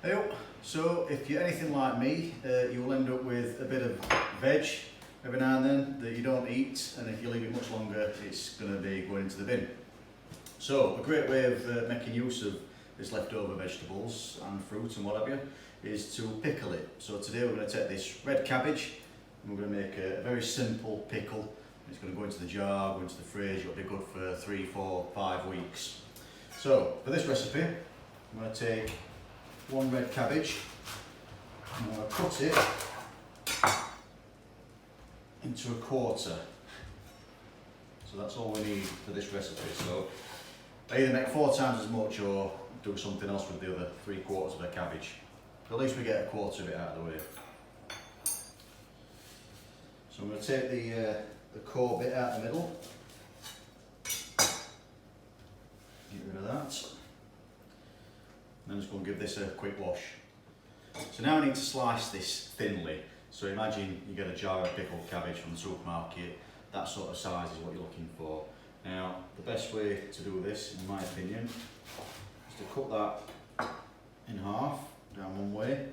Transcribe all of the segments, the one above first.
Hey, so if you're anything like me, you'll end up with a bit of veg every now and then that you don't eat, and if you leave it much longer, it's going to be going into the bin. So a great way of making use of this leftover vegetables and fruit and what have you is to pickle it. So today we're going to take this red cabbage and we're going to make a very simple pickle. It's going to go into the jar, go into the fridge, it'll be good for 3, 4, 5 weeks. So for this recipe, I'm going to take one red cabbage, and I'm going to cut it into a quarter. So that's all we need for this recipe. So I either make 4 times as much or do something else with the other 3/4 of the cabbage. But at least we get a quarter of it out of the way. So I'm going to take the core bit out the middle. Get rid of that. And I'm just going to give this a quick wash. So now I need to slice this thinly. So imagine you get a jar of pickled cabbage from the supermarket. That sort of size is what you're looking for. Now, the best way to do this, in my opinion, is to cut that in half, down one way,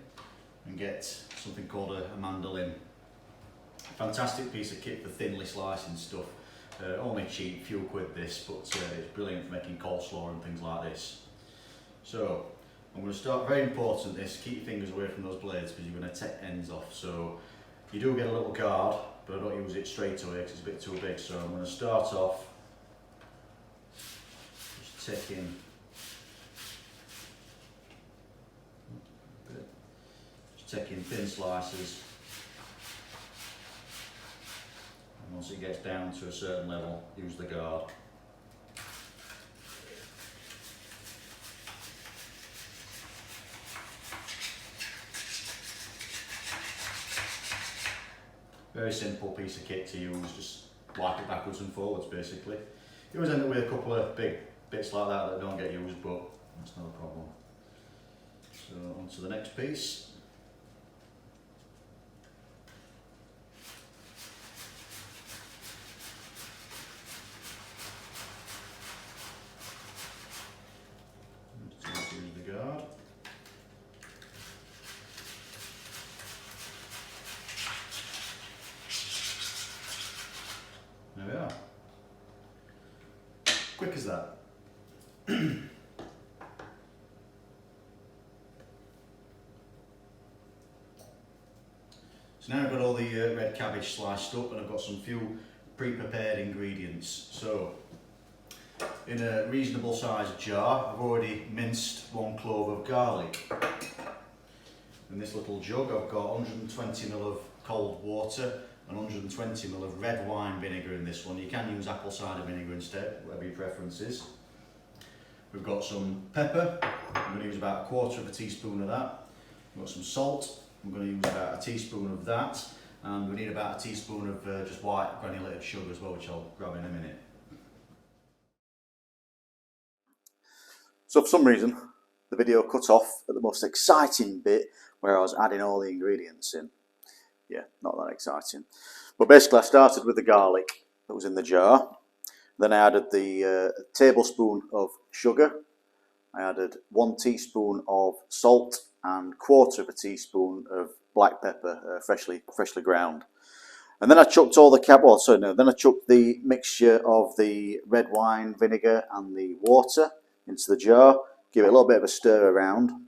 and get something called a mandolin. Fantastic piece of kit for thinly slicing stuff. Only cheap, few quid this, but it's brilliant for making coleslaw and things like this. So, I'm going to start, very important this, keep your fingers away from those blades because you're going to take ends off. So, you do get a little guard, but I don't use it straight away because it's a bit too big. So I'm going to start off just taking thin slices, and once it gets down to a certain level, use the guard. Very simple piece of kit to use, just wipe it backwards and forwards basically. You always end up with a couple of big bits like that don't get used, but that's not a problem. So on to the next piece. Just use the guard. There we are. Quick as that. So now I've got all the red cabbage sliced up and I've got some few pre-prepared ingredients. So in a reasonable sized jar I've already minced 1 clove of garlic. In this little jug I've got 120 ml of cold water and 120 ml of red wine vinegar in this one. You can use apple cider vinegar instead, whatever your preference is. We've got some pepper, I'm going to use about 1/4 teaspoon of that. We've got some salt, I'm going to use about a teaspoon of that, and we need about a teaspoon of just white granulated sugar as well, which I'll grab in a minute. So for some reason the video cut off at the most exciting bit where I was adding all the ingredients in. Yeah, not that exciting. But basically I started with the garlic that was in the jar. Then I added the tablespoon of sugar. I added 1 teaspoon of salt and 1/4 teaspoon of black pepper, freshly ground. And then I chucked all the then I chucked the mixture of the red wine vinegar and the water into the jar, give it a little bit of a stir around,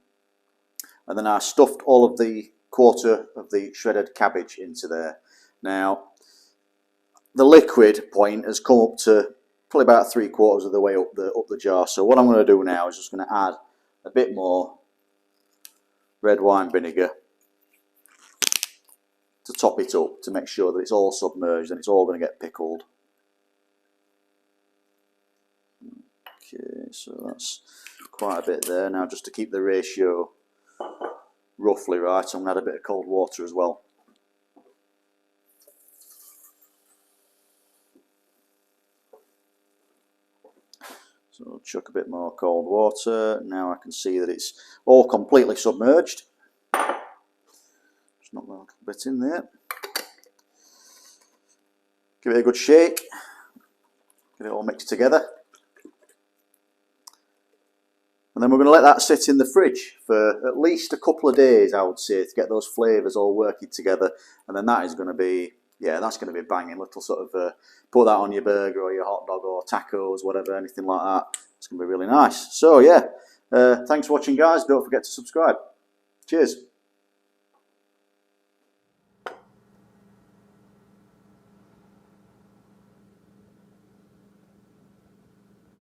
and then I stuffed all of the 1/4 of the shredded cabbage into there. Now, the liquid point has come up to probably about 3/4 of the way up the jar. So what I'm going to do now is just going to add a bit more red wine vinegar to top it up to make sure that it's all submerged and it's all going to get pickled. Okay, so that's quite a bit there. Now just to keep the ratio roughly right, I'm going to add a bit of cold water as well. So I'll chuck a bit more cold water. Now I can see that it's all completely submerged. Just knock that little bit in there. Give it a good shake. Get it all mixed together. And then we're going to let that sit in the fridge for at least a couple of days, I would say, to get those flavours all working together. And then that is going to be, yeah, that's going to be a banging little sort of, put that on your burger or your hot dog or tacos, whatever, anything like that. It's going to be really nice. So yeah, thanks for watching, guys. Don't forget to subscribe. Cheers.